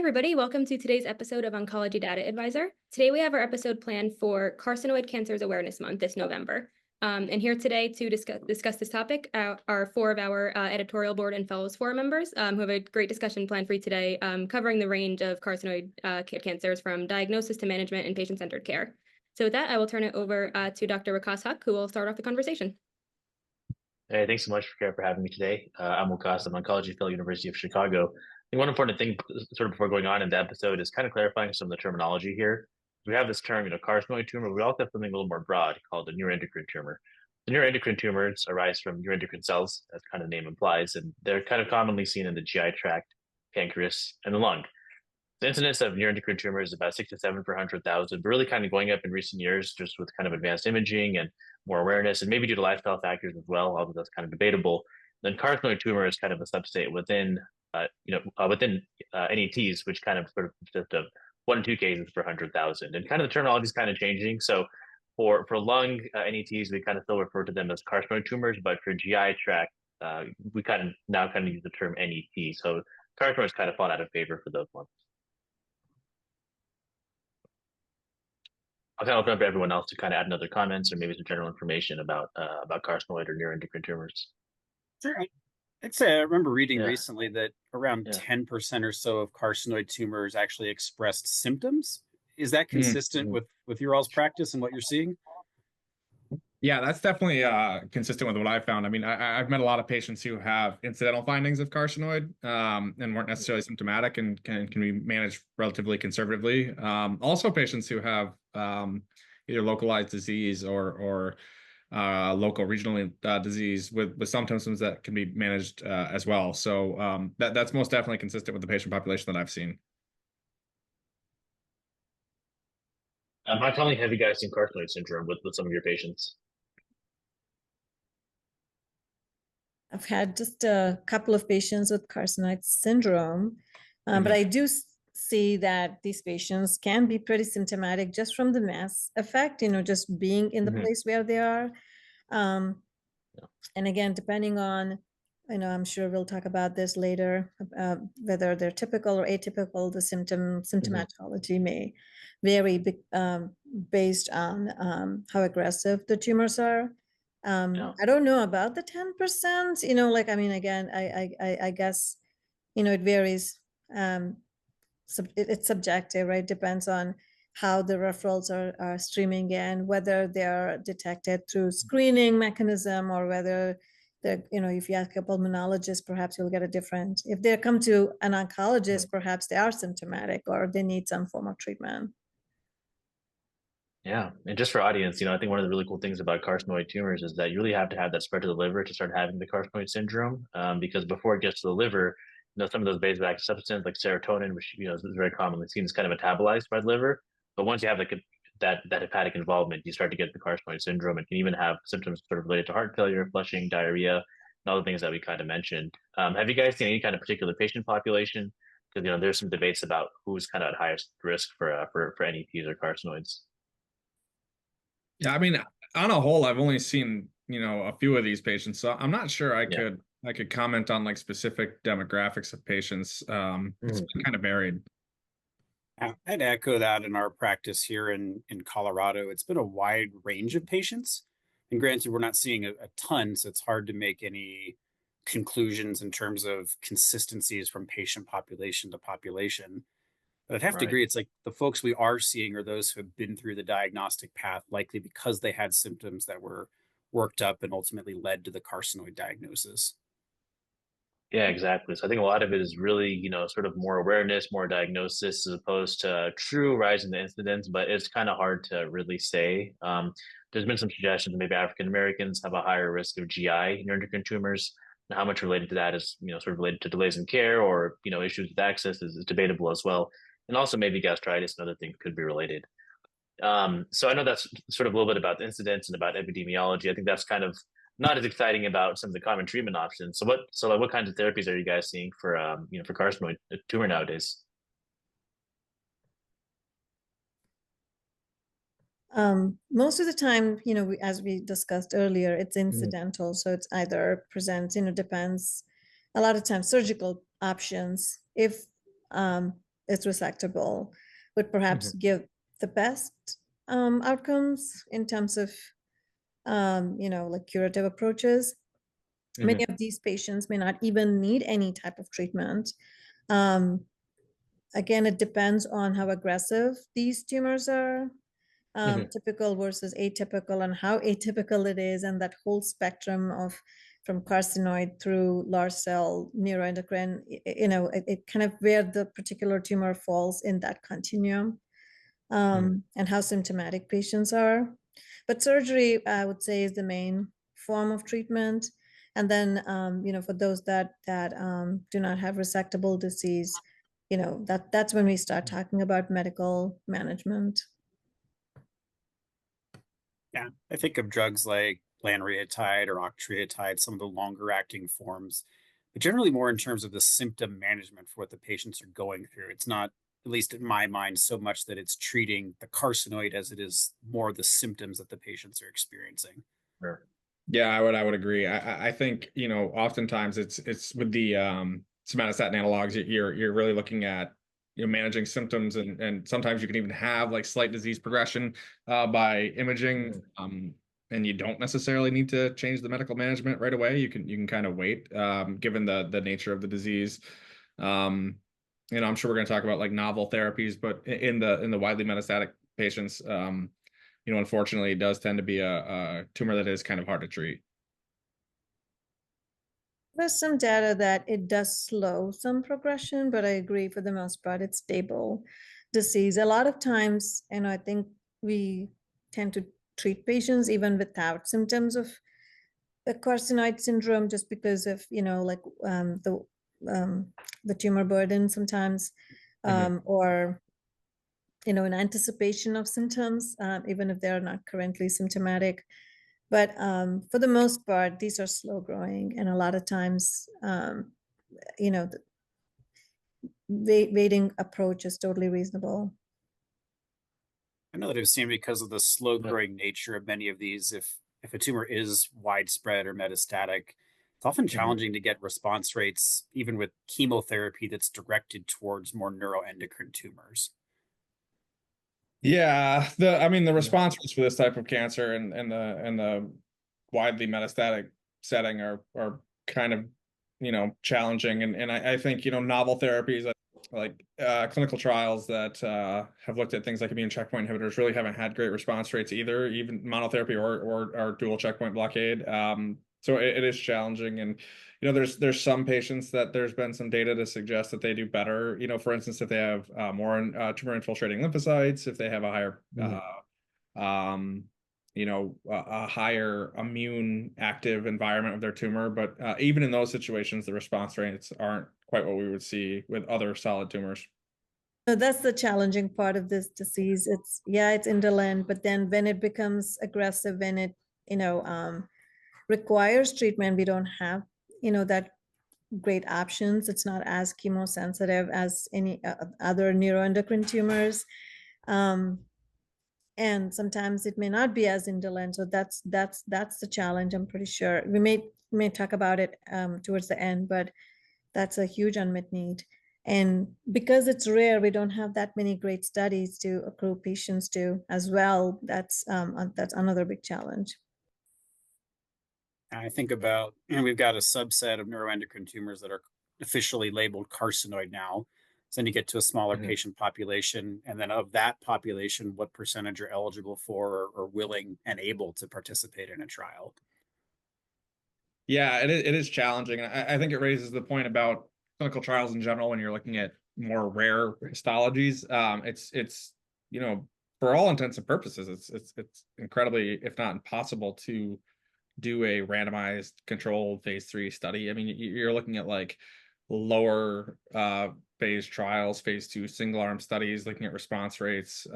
everybody. Welcome to today's episode of Oncology Data Advisor. Today we have our episode planned for Carcinoid Cancer Awareness Month this November. And here today to discuss this topic are four of our editorial board and fellows forum members who have a great discussion planned for you today, covering the range of carcinoid cancers from diagnosis to management and patient-centered care. So with that, I will turn it over to Dr. Waqas Haque, who will start off the conversation. Hey, thanks so much for having me today. I'm Waqas. I'm an oncology fellow, University of Chicago. I think one important thing, sort of before going on in the episode, is kind of clarifying some of the terminology here. We have this term, carcinoid tumor. We also have something a little more broad called a neuroendocrine tumor. The neuroendocrine tumors arise from neuroendocrine cells, as kind of the name implies, and they're kind of commonly seen in the GI tract, pancreas, and the lung. The incidence of neuroendocrine tumors is about 6 to 7 per 100,000, but really kind of going up in recent years just with kind of advanced imaging and more awareness, and maybe due to lifestyle factors as well, although that's kind of debatable. Then carcinoid tumor is kind of a substate within, NETs, which kind of sort of consist of 1 to 2 cases per 100,000. And kind of the terminology is kind of changing. So for lung NETs, we kind of still refer to them as carcinoid tumors, but for GI tract, we kind of now use the term NET. So carcinoids kind of fall out of favor for those ones. I'll kind of open up to everyone else to kind of add other comments or maybe some general information about carcinoid or neuroendocrine tumors. Sure. I'd say I remember reading recently that around 10% or so of carcinoid tumors actually expressed symptoms. Is that consistent with your all's practice and what you're seeing? Yeah, that's definitely consistent with what I found. I mean, I've met a lot of patients who have incidental findings of carcinoid and weren't necessarily symptomatic and can be managed relatively conservatively. Also, patients who have either localized disease or local regional disease with some symptoms that can be managed as well. So that's most definitely consistent with the patient population that I've seen. How commonly have you guys seen carcinoid syndrome with some of your patients? I've had just a couple of patients with carcinoid syndrome, but I do see that these patients can be pretty symptomatic just from the mass effect, just being in the place where they are. And again, depending on, I'm sure we'll talk about this later, whether they're typical or atypical, the symptomatology may vary based on how aggressive the tumors are. I don't know about the 10%, again, I guess, it varies. It's subjective, right? Depends on how the referrals are streaming in, whether they're detected through screening mechanism or whether they're, if you ask a pulmonologist, perhaps you'll get a different. If they come to an oncologist, perhaps they are symptomatic or they need some form of treatment. Yeah, and just for audience, I think one of the really cool things about carcinoid tumors is that you really have to have that spread to the liver to start having the carcinoid syndrome, because before it gets to the liver, some of those vasoactive substances like serotonin, which is very commonly seen, is kind of metabolized by the liver. But once you have that hepatic involvement, you start to get the carcinoid syndrome and can even have symptoms sort of related to heart failure, flushing, diarrhea, and all the things that we kind of mentioned. Have you guys seen any kind of particular patient population? Because there's some debates about who's kind of at highest risk for NETs or carcinoids. Yeah, I mean, on a whole, I've only seen, a few of these patients, so I'm not sure I could comment on like specific demographics of patients. It's kind of varied. I'd echo that in our practice here in Colorado. It's been a wide range of patients. And granted, we're not seeing a ton, so it's hard to make any conclusions in terms of consistencies from patient population to population. But I'd have to agree, it's like the folks we are seeing are those who have been through the diagnostic path, likely because they had symptoms that were worked up and ultimately led to the carcinoid diagnosis. Yeah, exactly. So I think a lot of it is really, sort of more awareness, more diagnosis, as opposed to true rise in the incidence, but it's kind of hard to really say. There's been some suggestions that maybe African Americans have a higher risk of GI neuroendocrine tumors. And how much related to that is, sort of related to delays in care or, issues with access is debatable as well. And also maybe gastritis and other things could be related. So I know that's sort of a little bit about the incidence and about epidemiology. I think that's kind of not as exciting about some of the common treatment options. So what kinds of therapies are you guys seeing for for carcinoid tumor nowadays? Most of the time, as we discussed earlier, it's incidental. So it's either presents, depends a lot of times surgical options. If is resectable would perhaps give the best outcomes in terms of like curative approaches. Many of these patients may not even need any type of treatment. Again, it depends on how aggressive these tumors are, typical versus atypical, and how atypical it is, and that whole spectrum of from carcinoid through large cell neuroendocrine, it kind of where the particular tumor falls in that continuum, and how symptomatic patients are. But surgery, I would say, is the main form of treatment. And then, for those that do not have resectable disease, that's when we start talking about medical management. Yeah, I think of drugs like lanreotide or octreotide, some of the longer acting forms, but generally more in terms of the symptom management for what the patients are going through. It's not, at least in my mind, so much that it's treating the carcinoid as it is more the symptoms that the patients are experiencing. Sure. Yeah, I would agree. I think, oftentimes it's with the somatostatin analogs, you're really looking at managing symptoms, and sometimes you can even have like slight disease progression by imaging, and you don't necessarily need to change the medical management right away. You can kind of wait, given the nature of the disease. I'm sure we're going to talk about like novel therapies, but in the widely metastatic patients, unfortunately, it does tend to be a tumor that is kind of hard to treat. There's some data that it does slow some progression, but I agree for the most part, it's stable disease. A lot of times, I think we tend to treat patients even without symptoms of the carcinoid syndrome, just because of, the tumor burden sometimes, or in anticipation of symptoms, even if they're not currently symptomatic. But for the most part, these are slow growing, and a lot of times, the waiting approach is totally reasonable. I know that I've seen, because of the slow growing nature of many of these, if a tumor is widespread or metastatic, it's often challenging to get response rates, even with chemotherapy that's directed towards more neuroendocrine tumors. Yeah, the response rates for this type of cancer and the widely metastatic setting are kind of challenging, and I think novel therapies like clinical trials that have looked at things like immune checkpoint inhibitors really haven't had great response rates either, even monotherapy or dual checkpoint blockade. So it is challenging, and there's some patients that there's been some data to suggest that they do better. For instance, if they have more tumor infiltrating lymphocytes, if they have a higher a higher immune active environment of their tumor. But even in those situations, the response rates aren't quite what we would see with other solid tumors. So that's the challenging part of this disease. It's indolent, but then when it becomes aggressive, when it requires treatment, we don't have that great options. It's not as chemosensitive as any other neuroendocrine tumors. And sometimes it may not be as indolent. So that's the challenge. I'm pretty sure we may talk about it towards the end, but that's a huge unmet need. And because it's rare, we don't have that many great studies to accrue patients to as well. That's another big challenge. I think about, we've got a subset of neuroendocrine tumors that are officially labeled carcinoid now. So then you get to a smaller patient population, and then of that population, what percentage are eligible for or willing and able to participate in a trial? Yeah, it is challenging. I think it raises the point about clinical trials in general when you're looking at more rare histologies. It's for all intents and purposes, it's incredibly, if not impossible, to do a randomized controlled phase 3 study. I mean, you're looking at like lower phase trials, phase 2 single arm studies, looking at response rates.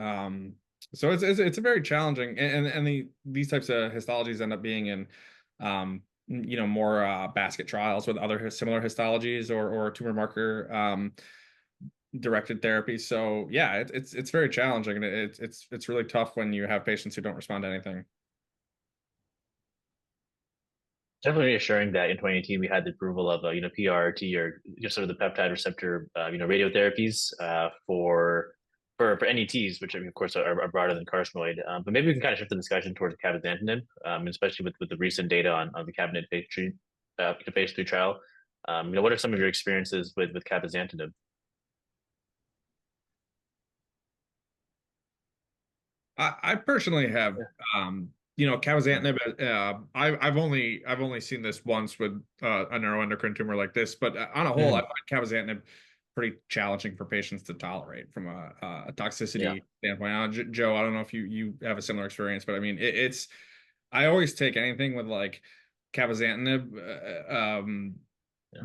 So it's a very challenging, and these types of histologies end up being in more basket trials with other similar histologies or tumor marker directed therapy. So yeah, it's very challenging, and it's really tough when you have patients who don't respond to anything. Definitely reassuring that in 2018 we had the approval of PRRT, or sort of the peptide receptor radiotherapies for NETs, which of course are broader than carcinoid. But maybe we can kind of shift the discussion towards cabozantinib, especially with the recent data on the cabinet phase 3 trial. What are some of your experiences with cabozantinib? I personally have, cabozantinib. I've only seen this once with a neuroendocrine tumor like this, but on a whole, I find cabozantinib pretty challenging for patients to tolerate from a toxicity standpoint. Joe, I don't know if you have a similar experience, but I mean, I always take anything with like cabozantinib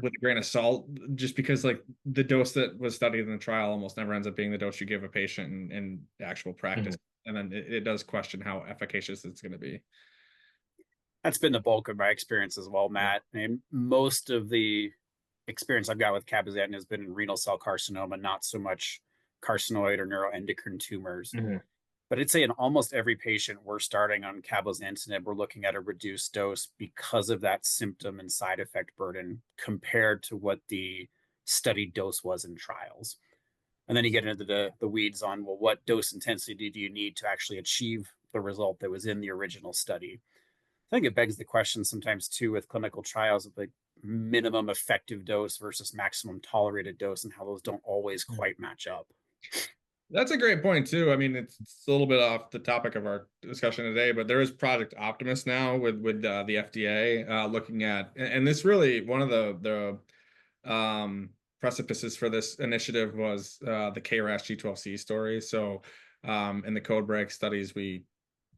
with a grain of salt, just because like the dose that was studied in the trial almost never ends up being the dose you give a patient in actual practice. And then it does question how efficacious it's going to be. That's been the bulk of my experience as well, Matt. I mean, most of the experience I've got with cabozantinib has been in renal cell carcinoma, not so much carcinoid or neuroendocrine tumors. But I'd say in almost every patient we're starting on cabozantinib, we're looking at a reduced dose because of that symptom and side effect burden compared to what the studied dose was in trials. And then you get into the weeds on, well, what dose intensity do you need to actually achieve the result that was in the original study? I think it begs the question sometimes too with clinical trials of like minimum effective dose versus maximum tolerated dose, and how those don't always quite match up. That's a great point too. I mean, it's a little bit off the topic of our discussion today, but there is Project Optimus now with the FDA looking at, and this really one of the precipices for this initiative was the KRAS G12C story. So in the code break studies, we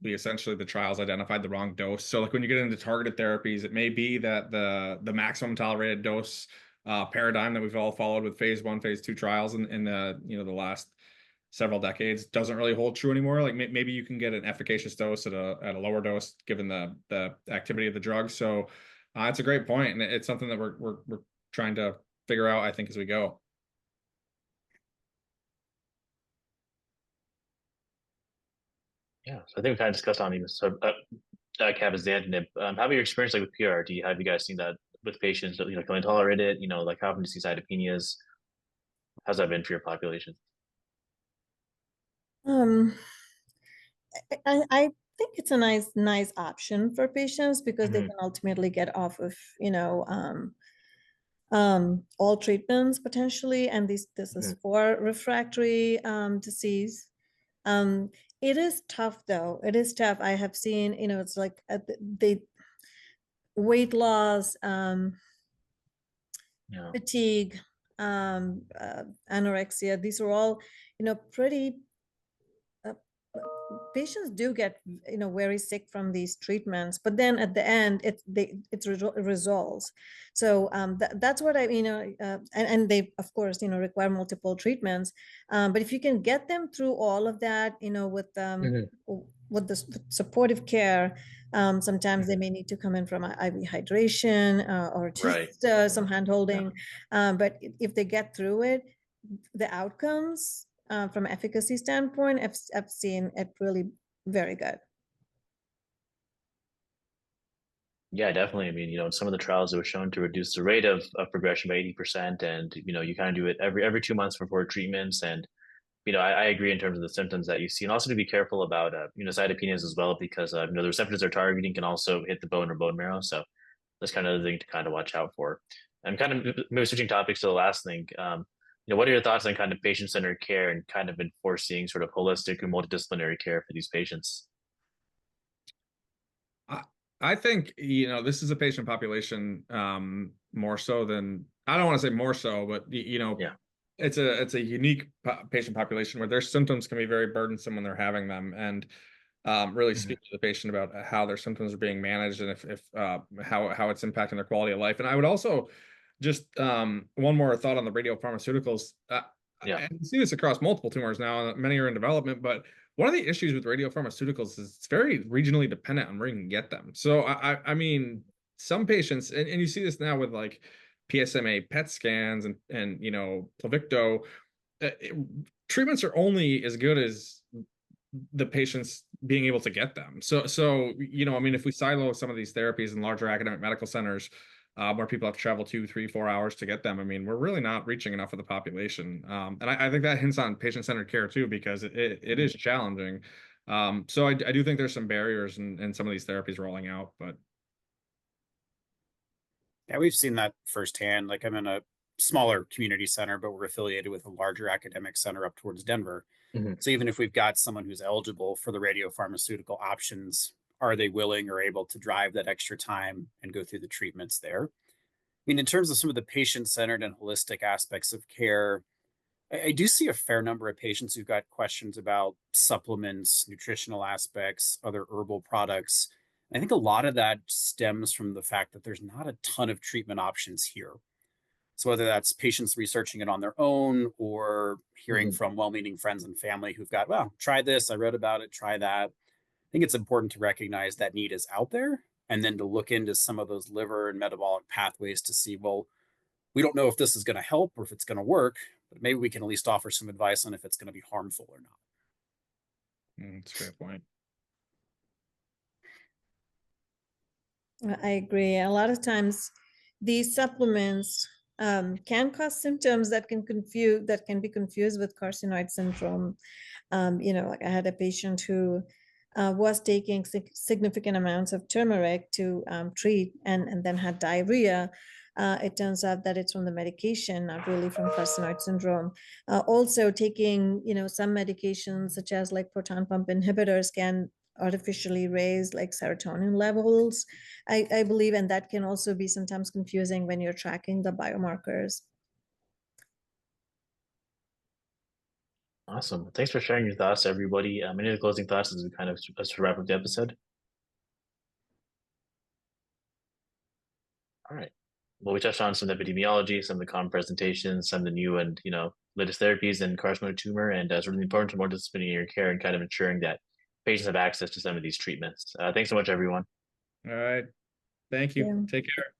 essentially, the trials identified the wrong dose. So like when you get into targeted therapies, it may be that the maximum tolerated dose paradigm that we've all followed with phase 1, phase 2 trials in the the last several decades doesn't really hold true anymore. Like maybe you can get an efficacious dose at a lower dose given the activity of the drug. So it's a great point, and it's something that we're trying to figure out, I think, as we go. Yeah, so I think we kind of discussed on even cabozantinib. How have your experience like with PRRT? Have you guys seen that with patients that can they tolerate it? Like how often do you see cytopenias? How's that been for your population? I think it's a nice option for patients because they can ultimately get off of all treatments potentially, and this is for refractory disease. It is tough though. It is tough. I have seen, it's like the weight loss, fatigue, anorexia. These are all, pretty patients do get very sick from these treatments, but then at the end it resolves. So that's what I and they of course require multiple treatments, but if you can get them through all of that with the supportive care, sometimes they may need to come in from IV hydration or just some hand holding, but if they get through it, the outcomes from efficacy standpoint, I've seen it really very good. Yeah, definitely. I mean, in some of the trials, it was shown to reduce the rate of progression by 80%. And, you kind of do it every 2 months before treatments. And, I agree in terms of the symptoms that you see. And also to be careful about, cytopenias as well, because, the receptors they're targeting can also hit the bone or bone marrow. So that's kind of the thing to kind of watch out for. And kind of maybe switching topics to the last thing, what are your thoughts on kind of patient-centered care and kind of enforcing sort of holistic and multidisciplinary care for these patients? I think, this is a patient population more so than, I don't want to say more so, but, it's a unique patient population where their symptoms can be very burdensome when they're having them, and really speak to the patient about how their symptoms are being managed and if how it's impacting their quality of life. And I would also just one more thought on the radiopharmaceuticals. I see this across multiple tumors now, many are in development, but one of the issues with radiopharmaceuticals is it's very regionally dependent on where you can get them. So I mean, some patients, and you see this now with like PSMA PET scans and Pluvicto, treatments are only as good as the patients being able to get them. So I mean, if we silo some of these therapies in larger academic medical centers, where people have to travel 2, 3, 4 hours to get them, I mean, we're really not reaching enough of the population. And I think that hints on patient-centered care too, because it is challenging. So I do think there's some barriers in some of these therapies rolling out, but Yeah, we've seen that firsthand. Like I'm in a smaller community center, but we're affiliated with a larger academic center up towards Denver. Mhm. So even if we've got someone who's eligible for the radiopharmaceutical options, are they willing or able to drive that extra time and go through the treatments there? I mean, in terms of some of the patient-centered and holistic aspects of care, I do see a fair number of patients who've got questions about supplements, nutritional aspects, other herbal products. I think a lot of that stems from the fact that there's not a ton of treatment options here. So whether that's patients researching it on their own or hearing Mhm. from well-meaning friends and family who've got, well, try this, I read about it, try that. I think it's important to recognize that need is out there and then to look into some of those liver and metabolic pathways to see, well, we don't know if this is going to help or if it's going to work, but maybe we can at least offer some advice on if it's going to be harmful or not. that's a great point. I agree. A lot of times, these supplements can cause symptoms that can be confused with carcinoid syndrome. Like I had a patient who was taking significant amounts of turmeric to treat and then had diarrhea. It turns out that it's from the medication, not really from carcinoid syndrome. Also taking, some medications such as like proton pump inhibitors can artificially raise like serotonin levels, I believe, and that can also be sometimes confusing when you're tracking the biomarkers. Awesome. Thanks for sharing your thoughts, everybody. Any of the closing thoughts as we kind of wrap up the episode? All right. Well, we touched on some epidemiology, some of the common presentations, some of the new and latest therapies in carcinoid tumor, and it's really important to multidisciplinary care and kind of ensuring that patients have access to some of these treatments. Thanks so much, everyone. All right. Thank you. Yeah. Take care.